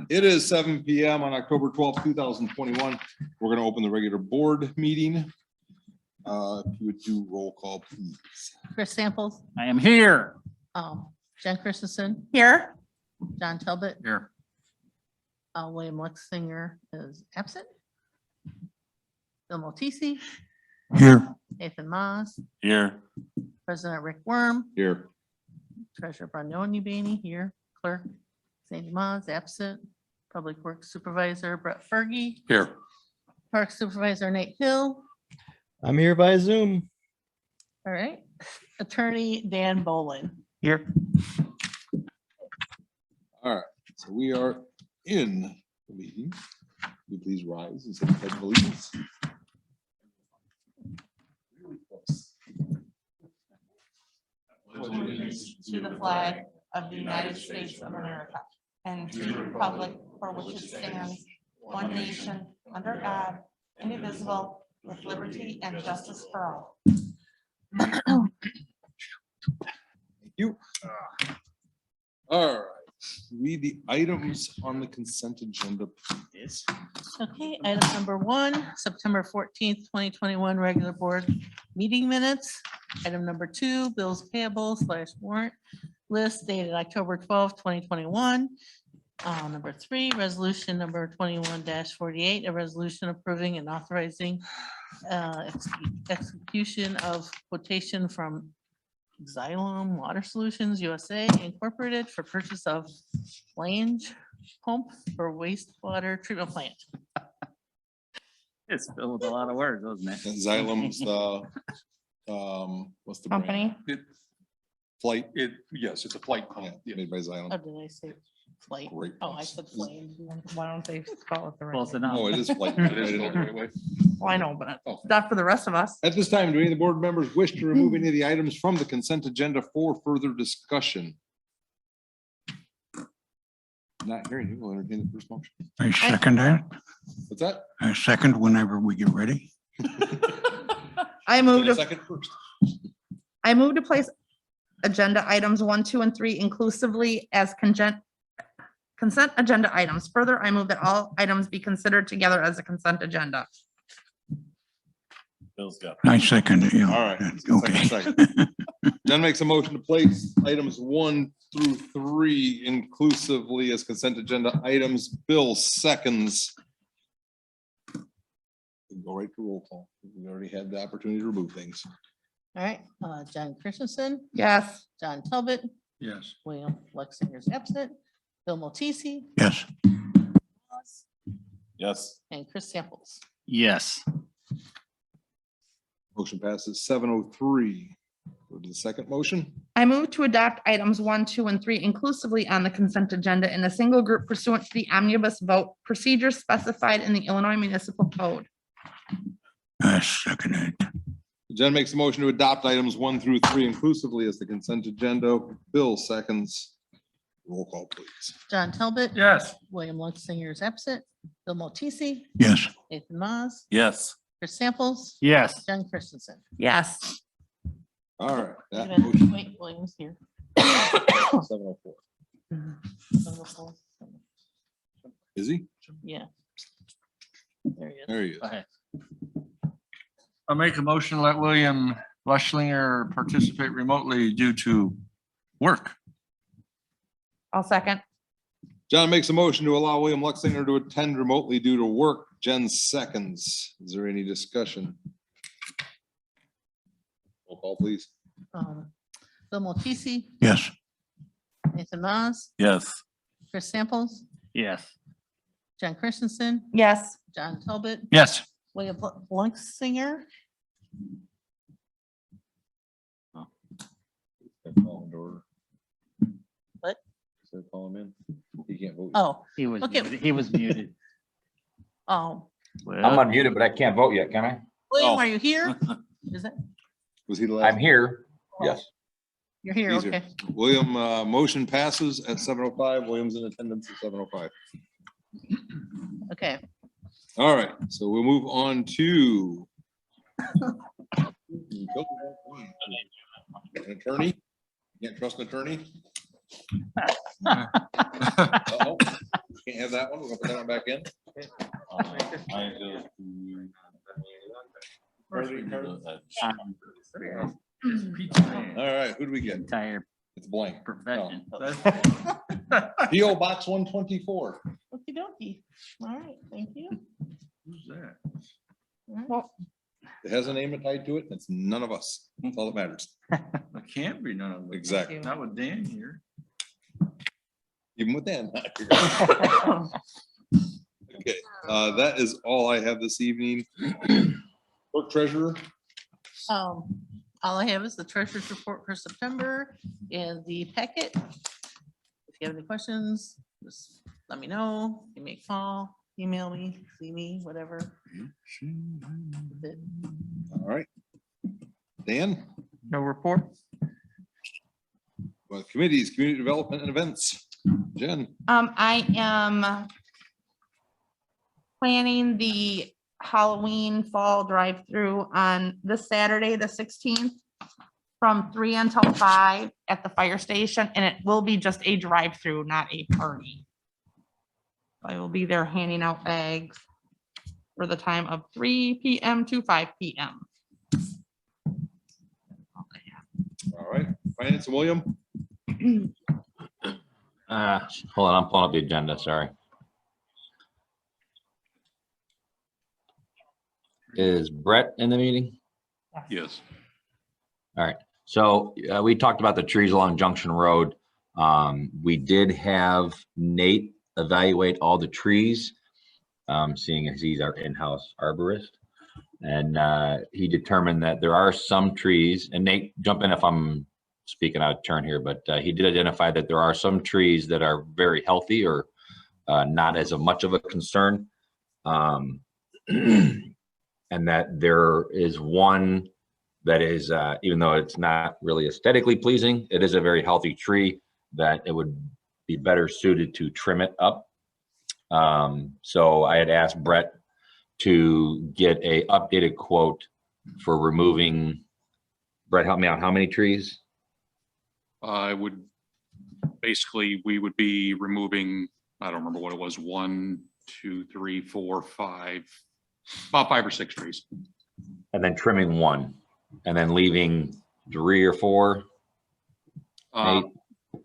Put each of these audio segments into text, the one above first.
It is 7 PM on October 12th, 2021. We're going to open the regular board meeting. If you would do roll call, please. Chris Samples, I am here. Jen Christensen, Here. John Talbot, Here. William Lexinger is absent. Bill Multisi, Here. Nathan Moss, Here. President Rick Worm, Here. Treasurer Brandon Baney here, Clerk Sandy Moss absent, Public Works Supervisor Brett Fergie, Here. Park Supervisor Nate Hill, I'm here by Zoom. all right, Attorney Dan Bolin. Here. All right, so we are in the meeting. Will you please rise and say the pledge of allegiance? To the flag of the United States of America and to the republic for which it stands, one nation, under God, indivisible, with liberty and justice for all. Thank you. All right, read the items on the consent agenda, please. Okay, item number 1, September 14th, 2021, regular board meeting minutes. Item number 2, bills payable / warrant list dated October 12th, 2021. Number 3, resolution number 21-48, a resolution approving and authorizing execution of quotation from Xylem Water Solutions USA Incorporated for purchase of flange pump for wastewater treatment plant. It's filled with a lot of words, wasn't it? And Xylem's what's the brand? Company. Flight. Yes, it's a flight plant. Yeah, made by Xylem. Oh, did I say flight? Great Oh, I pumps. said flame. Why don't they call it the right? Close way? enough. Oh, it is flight. It is spelled the right way. Well, I know, but Oh. not for the rest of us. At this time, do any of the board members wish to remove any of the items from the consent agenda for further discussion? Not hearing you, will entertain the first motion. I second that. What's that? I second whenever we get ready. I moved, Second first. I moved to place agenda items 1, 2, and 3 inclusively as consent agenda items. Further, I move that all items be considered together as a consent agenda. Bill's got. I second it, yeah. All right. Okay. Second. Jen makes a motion to place items 1 through 3 inclusively as consent agenda items. Bill seconds. We Go right to roll call. We already had the opportunity to remove things. All right, John Christensen, Yes. John Talbot, Yes. William Lexinger is absent, Bill Multisi, Yes, Yes. and Chris Samples. Yes. Motion passes 7:03. Go to the second motion. I move to adopt items 1, 2, and 3 inclusively on the consent agenda in a single group pursuant to the omnibus vote procedures specified in the Illinois Municipal Code. I second it. Jen makes a motion to adopt items 1 through 3 inclusively as the consent agenda. Bill seconds. Roll call, please. John Talbot. Yes. William Lexinger is absent, Bill Multisi, Yes, Nathan Moss, Yes. Chris Samples, Yes. John Christensen. Yes. All right. That Wait a minute, motion wait, William's here. 7:04. Is he? Yeah. There he is. There he is. Okay. I'll make a motion to let William Luschlinger participate remotely due to work. I'll second. John makes a motion to allow William Luxinger to attend remotely due to work. Jen seconds. Is there any discussion? Roll call, please. Bill Multisi, yes, Nathan Moss, Yes. Chris Samples, Yes. John Christensen, Yes. John Talbot, Yes. William Lexinger, What? Call him in. He can't vote. oh, He was, Okay. muted. He was muted. oh, I'm unmuted, but I can't vote yet, can I? William, Oh. are you here? Is that, Was he the last? I'm here. Yes. you're here, He's here. okay. William, motion passes at 7:05. William's in attendance at 7:05. Okay, All right, so we'll move on to an attorney. Can't trust an attorney. Uh-oh. Can't Can't have that one. We're gonna put that one back in. Pizza man. All right, who do we get? Entire It's blank. profession. PO Box 124. Okey dokey. All right, thank you. Who's that? It has a name tied to it. It's none of us. That's all that matters. It can't be none of them. Exactly. Not with Dan here. Even with Dan. Okay, that is all I have this evening. Clerk treasurer. All I have is the treasurer's report for September and the packet. If you have any questions, just let me know. Give me a call, email me, see me, whatever. That's it. All right. Dan, No report. well, committees, community development and events. Jen, I am planning the Halloween fall drive-through on this Saturday, the 16th, from 3 until 5 at the fire station, and it will be just a drive-through, not a party. I will be there handing out bags for the time of 3 PM to 5 PM. all right. Finance and William. Hold on, I'm pulling up the agenda, sorry. Is Brett in the meeting? Yes. All right, so we talked about the trees along Junction Road. We did have Nate evaluate all the trees, seeing as he's our in-house arborist. And he determined that there are some trees, and Nate, jump in if I'm speaking out of turn here, but he did identify that there are some trees that are very healthy or not as much of a concern. And that there is one that is, even though it's not really aesthetically pleasing, it is a very healthy tree that it would be better suited to trim it up. So I had asked Brett to get a updated quote for removing, Brett, help me out, how many trees? I would, basically, we would be removing, I don't remember what it was, 1, 2, 3, 4, 5, about 5 or 6 trees. And then trimming one, and then leaving 3 or 4, Uh, 8,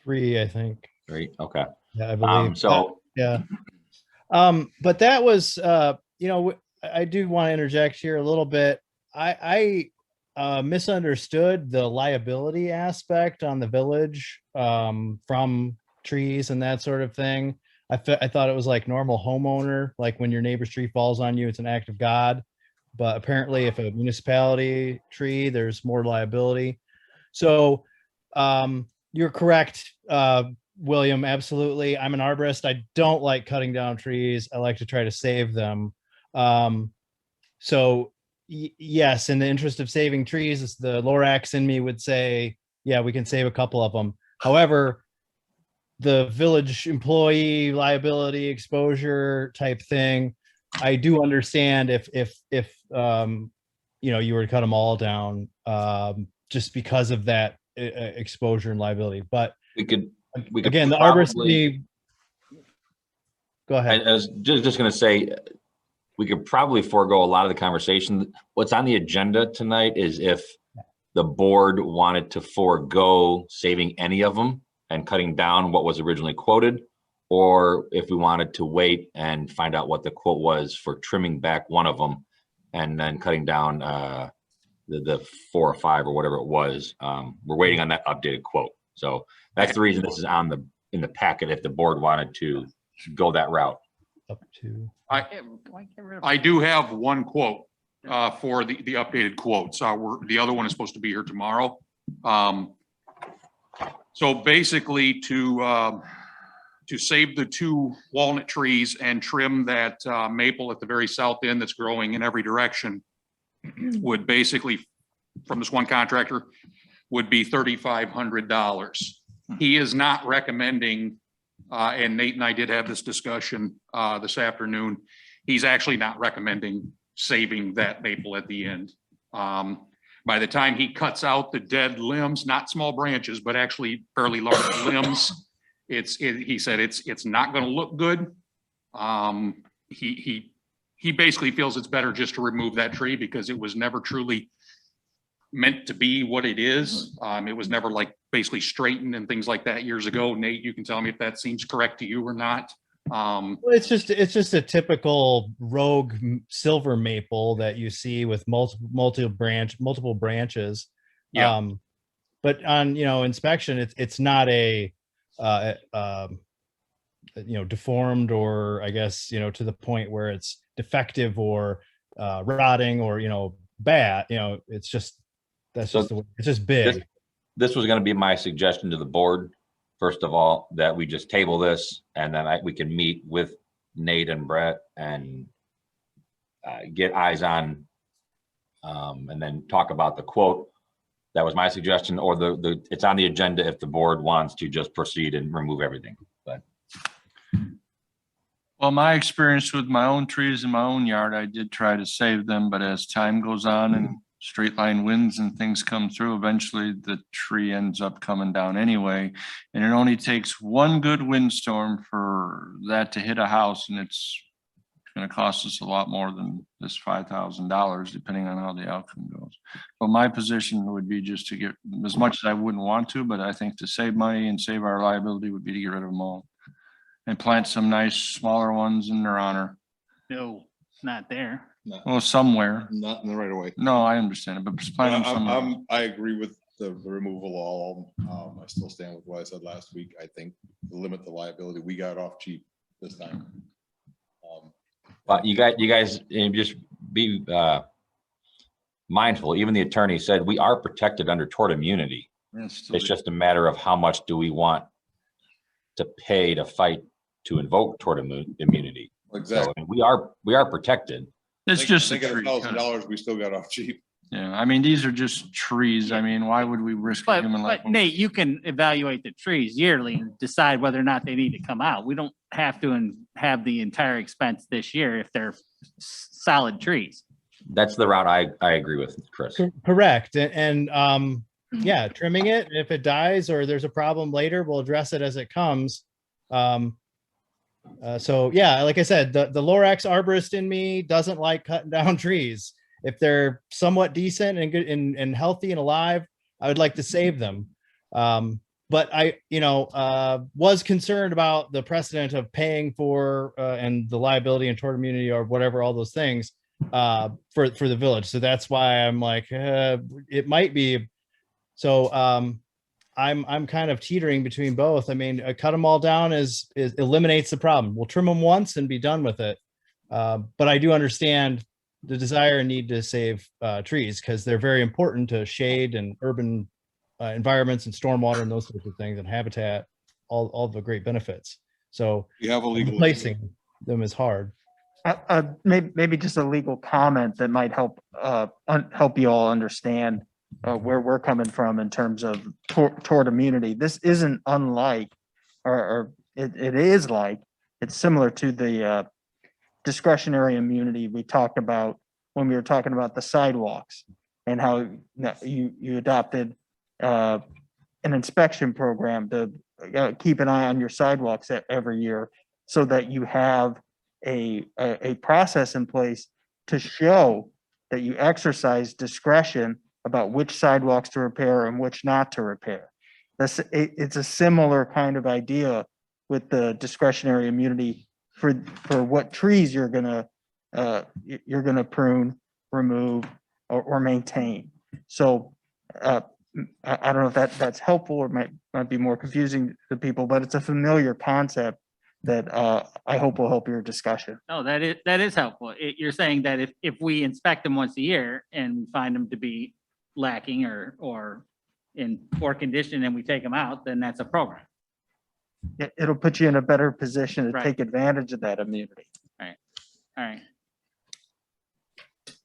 3, I think. 3, okay. Yeah, I believe. So Yeah. But that was, I do want to interject here a little bit. I misunderstood the liability aspect on the village from trees and that sort of thing. I thought it was like normal homeowner, like when your neighbor's tree falls on you, it's an act of God. But apparently if a municipality tree, there's more liability. So you're correct, William, absolutely. I'm an arborist. I don't like cutting down trees. I like to try to save them. So yes, in the interest of saving trees, the Lorax in me would say, yeah, we can save a couple of them. However, the village employee liability exposure type thing, I do understand if you were to cut them all down just because of that exposure and liability. But we could again, the probably- arborist. Go ahead. I was just going to say, we could probably forego a lot of the conversation. What's on the agenda tonight is if the board wanted to forego saving any of them and cutting down what was originally quoted, or if we wanted to wait and find out what the quote was for trimming back one of them and then cutting down the 4 or 5 or whatever it was. We're waiting on that updated quote. So that's the reason this is in the packet, if the board wanted to go that route. Up to. I do have one quote for the updated quotes. The other one is supposed to be here tomorrow. So basically to save the 2 walnut trees and trim that maple at the very south end that's growing in every direction would basically, from this one contractor, would be $3,500. He is not recommending, and Nate and I did have this discussion this afternoon, he's actually not recommending saving that maple at the end. By the time he cuts out the dead limbs, not small branches, but actually fairly large limbs, he said it's not gonna look good. He basically feels it's better just to remove that tree because it was never truly meant to be what it is. It was never like basically straightened and things like that years ago. Nate, you can tell me if that seems correct to you or not. Well, it's just a typical rogue silver maple that you see with multiple branches. Yeah. But on, inspection, it's not a deformed, or I guess, to the point where it's defective or rotting or, bad, it's just, that's So just the way, it's just big. This was going to be my suggestion to the board. First of all, that we just table this and then we can meet with Nate and Brett and get eyes on and then talk about the quote. That was my suggestion, or it's on the agenda if the board wants to just proceed and remove everything. But Well, my experience with my own trees in my own yard, I did try to save them, but as time goes on and straight line winds and things come through, eventually the tree ends up coming down anyway. And it only takes one good windstorm for that to hit a house, and it's gonna cost us a lot more than this $5,000, depending on how the outcome goes. But my position would be just to get, as much as I wouldn't want to, but I think to save money and save our liability would be to get rid of them all and plant some nice smaller ones in their honor. No, it's not there. Well, somewhere. Not in the right of way. No, I understand it, but just plant them somewhere. I agree with the removal of all. I still stand with what I said last week. I think limit the liability. We got off cheap this time. But you guys just be mindful. Even the attorney said we are protected under tort immunity. It's just a matter of how much do we want to pay to fight to invoke tort immunity. Exactly. So, we are protected. It's just a Think at tree. $1,000, we still got off cheap. Yeah, I mean, these are just trees. I mean, why would we risk a But, human life? but Nate, you can evaluate the trees yearly and decide whether or not they need to come out. We don't have to have the entire expense this year if they're solid trees. That's the route I agree with, Chris. Correct. And yeah, trimming it, if it dies or there's a problem later, we'll address it as it comes. So yeah, like I said, the Lorax arborist in me doesn't like cutting down trees. If they're somewhat decent and good and healthy and alive, I would like to save them. But I, was concerned about the precedent of paying for and the liability and tort immunity or whatever, all those things for the village. So that's why I'm like, it might be. So I'm kind of teetering between both. I mean, cut them all down is eliminates the problem. We'll trim them once and be done with it. But I do understand the desire and need to save trees because they're very important to shade and urban environments and stormwater and those sorts of things and habitat, all the great benefits. So You have a legal. replacing them is hard. Maybe just a legal comment that might help help you all understand where we're coming from in terms of tort immunity. This isn't unlike, or it is like, it's similar to the discretionary immunity we talked about when we were talking about the sidewalks and how you adopted an inspection program to keep an eye on your sidewalks every year so that you have a process in place to show that you exercise discretion about which sidewalks to repair and which not to repair. It's a similar kind of idea with the discretionary immunity for what trees you're gonna prune, remove, or maintain. So I don't know if that's helpful or might be more confusing to people, but it's a familiar concept that I hope will help your discussion. No, that is helpful. You're saying that if we inspect them once a year and we find them to be lacking or in poor condition and we take them out, then that's a program. It'll put you in a better position to Right. take advantage of that immunity. All right.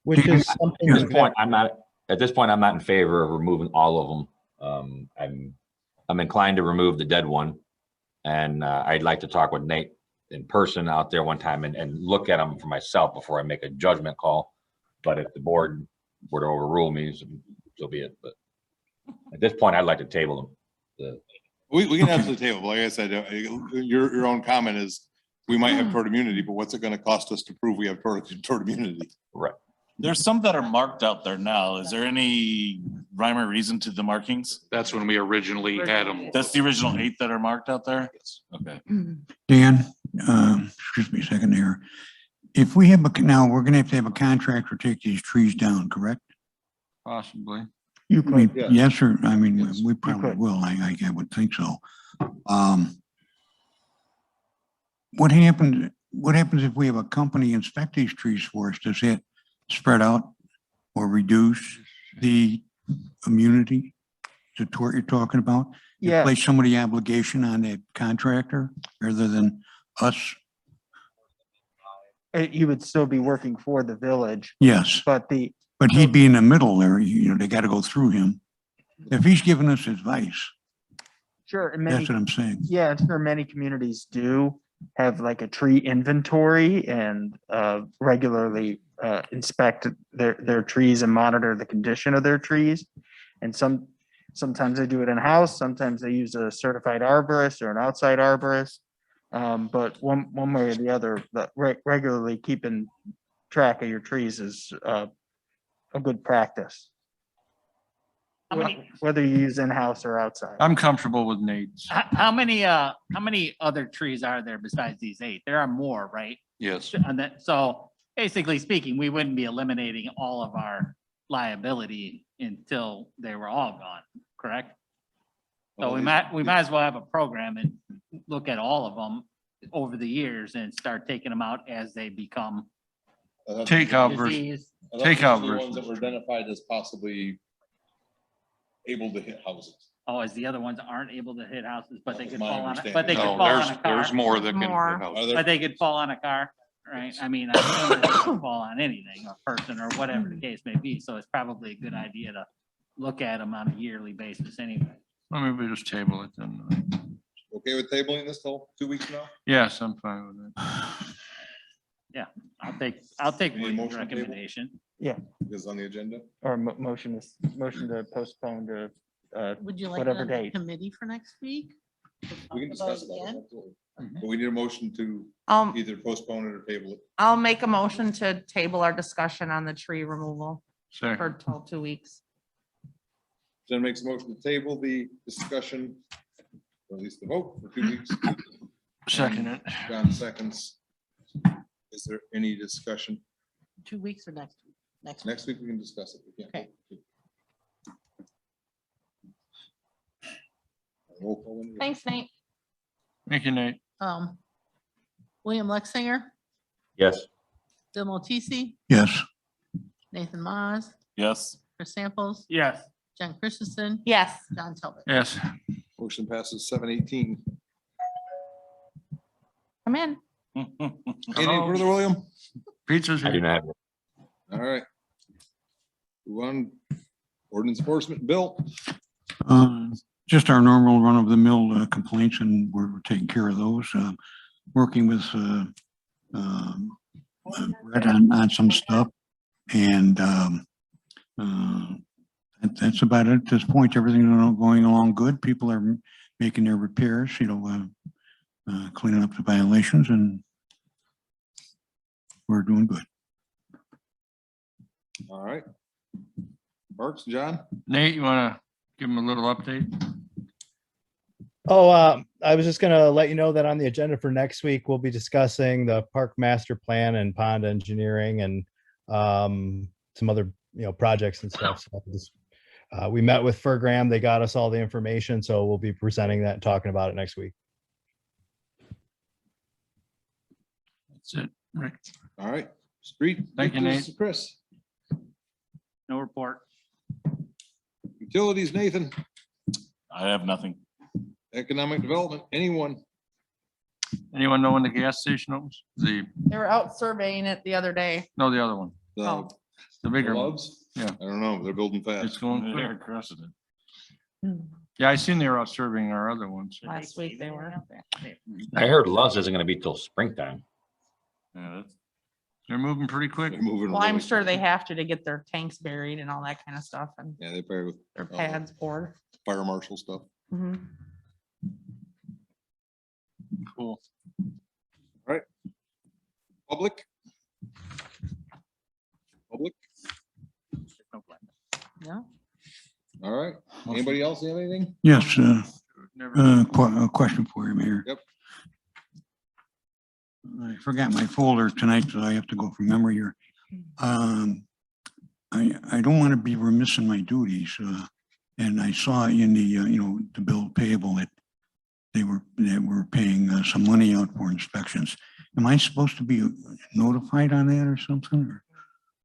Which is something. At this point, I'm not in favor of removing all of them. I'm inclined to remove the dead one. And I'd like to talk with Nate in person out there one time and look at them for myself before I make a judgment call. But if the board were to overrule me, so be it. But at this point, I'd like to table them. We can absolutely table, like I said, your own comment is, we might have toward immunity, but what's it gonna cost us to prove we have toward immunity? There's some that are marked out there now. Is there any rhyme or reason to the markings? That's when we originally had them. That's the original 8 that are marked out there? Okay. Dan, excuse me a second here. If we have, now, we're gonna have to have a contractor take these trees down, correct? Possibly. You I mean, could, Yeah. yes, or, I mean, Yes. we probably could. will. I would think so. What happens if we have a company inspect these trees for us? Does it spread out or reduce the immunity to what you're talking about? You yeah, Place some of the obligation on that contractor rather than us? you would still be working for the village, Yes, but but he'd be in the middle there, they gotta go through him. If he's giving us advice, sure, and many, that's what I'm saying. yeah, I'm sure many communities do have like a tree inventory and regularly inspect their trees and monitor the condition of their trees. And sometimes they do it in-house, sometimes they use a certified arborist or an outside arborist. But one way or the other, regularly keeping track of your trees is a good practice. How many, Whether you use in-house or outside. I'm comfortable with Nate's. how many other trees are there besides these 8? There are more, right? Yes. And that, so basically speaking, we wouldn't be eliminating all of our liability until they were all gone, correct? So we might as well have a program and look at all of them over the years and start taking them out as they become Take out versus, disease. take out The ones versus- that were identified as possibly able to hit houses. Oh, as the other ones aren't able to hit houses, but That they was could my fall on, understanding. but they could No, fall on a there's car. more that can. More. Are there- But they could fall on a car, right? I mean, I assume they could fall on anything, a person or whatever the case may be. So it's probably a good idea to look at them on a yearly basis anyway. well, maybe we just table it then. Okay with tabling this till 2 weeks now? Yes, I'm fine with it. I'll take Any William's motion table? recommendation. Is on the agenda? Or motion to postpone to, Would you like Whatever another date. committee for next week? to We can talk about discuss it. again? Absolutely. But we need a motion to either postpone it or table it. I'll make a motion to table our discussion on the tree removal Second, for till 2 weeks. Jen makes a motion to table the discussion, or at least the vote for 2 weeks. second it. John seconds. Is there any discussion? 2 weeks or next week? Next week. Next week we can discuss it. We can't. Okay. Roll call in. Thanks, Nate. Thank you, Nate. William Lexinger, Yes. Bill Multisi, Yes, Nathan Maz, Yes. Chris Samples, Yes. Jen Christensen, Yes. John Talbot. Yes. Motion passes 7-18. Come in. Anything further, William? Pizza's I do here. not. have- All right. Move on. Ordinance enforcement, Bill. just our normal run-of-the-mill complaints, and we're taking care of those. Working with Brett on some stuff, and that's about it at this point. Everything going along good. People are making their repairs, cleaning up the violations, and we're doing good. All right. Parks, John? Nate, you wanna give him a little update? Oh, I was just gonna let you know that on the agenda for next week, we'll be discussing the park master plan and pond engineering and some other, projects and stuff. So we met with Fergram. They got us all the information, so we'll be presenting that and talking about it next week. That's it, Rick. All right. Street. Thank you, Ditches, Nate. Chris. No report. Utilities, Nathan. I have nothing. Economic development, anyone? Anyone know when the gas station opens? They were out surveying it the other day. No, the other one, The Oh. the bigger one. Loves? Yeah. I don't know. They're building It's fast. going They're quick. across it. Yeah, I seen they were out serving our other ones. Last week they were. I heard Love's isn't gonna be till springtime. Yeah, that's, They're moving pretty quick. They're moving. Well, I'm really sure they quick. have to get their tanks buried and all that kind of stuff and Yeah, they pair with their pads poured. fire marshal stuff. Mhm. Cool. Public? Public? No? All right. Anybody else have anything? Yes, a question for you, Mayor. Yep. I forgot my folder tonight, so I have to go from memory here. I don't want to be remiss in my duties, and I saw in the, the bill payable that they were paying some money out for inspections. Am I supposed to be notified on that or something, or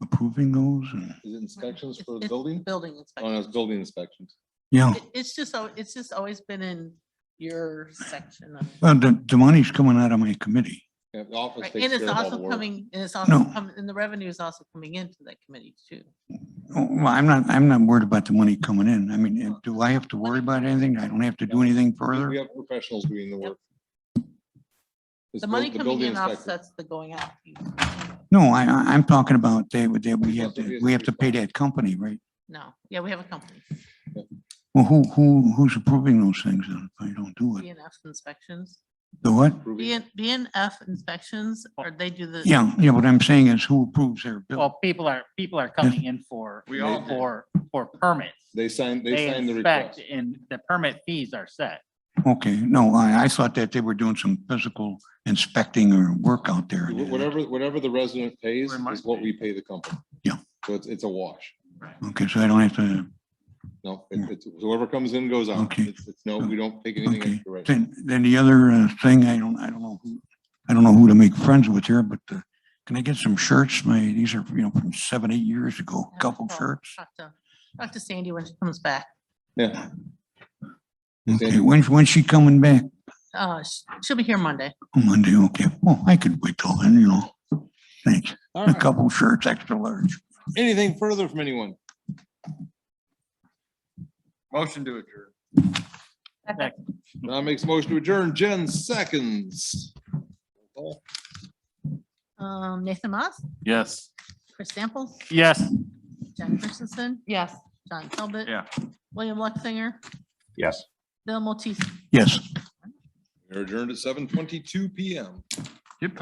approving those? And Is it inspections for the It's building? Building Oh, no, inspection. it's building inspections. Yeah, It's just, it's just always been in your section of. well, the money's coming out of my committee. Yeah, the office Right, takes and it's care of all the also work. coming, and it's also, No. and the revenue is also coming into that committee too. Oh, well, I'm not worried about the money coming in. I mean, do I have to worry about anything? I don't have to do anything We further? have professionals doing the work. It's The money the coming building in inspector. offsets the going out. No, I'm talking about we have Responsibility we is have to pay that company, right? No, yeah, we have a company, Well, who's approving those things then if I don't do it? BNF inspections. The what? Approving- BNF inspections, or they do the. Yeah, what I'm saying is who approves their bill? Well, people are coming in for, We all do. for permits. They sign the Inspect, request. and the permit fees are set. Okay, no, I thought that they were doing some physical inspecting or work out there. Whatever the resident pays Where my is what we pay the company. Yeah. So it's a wash. Okay, so I don't have to, No, it's whoever comes in goes out. Okay. It's no, we don't take anything okay. extra. Right. Then the other thing, I don't know who to make friends with here, but can I get some shirts? These are, from 7, 8 years ago, couple shirts. Talk to Sandy when she comes back. Yeah. Okay, when's she coming back? She'll be here Monday. On Monday, okay. Well, I could wait till then, Thanks. All A right. couple shirts, extra large. Anything further from anyone? Motion to adjourn. Now makes a motion to adjourn. Jen seconds. Nathan Moss, Yes. Chris Samples, Yes. Jen Christensen, Yes. John Talbot. Yeah. William Luxinger, Yes. Bill Mulkey. Yes. We're adjourned at 7:22 PM. Get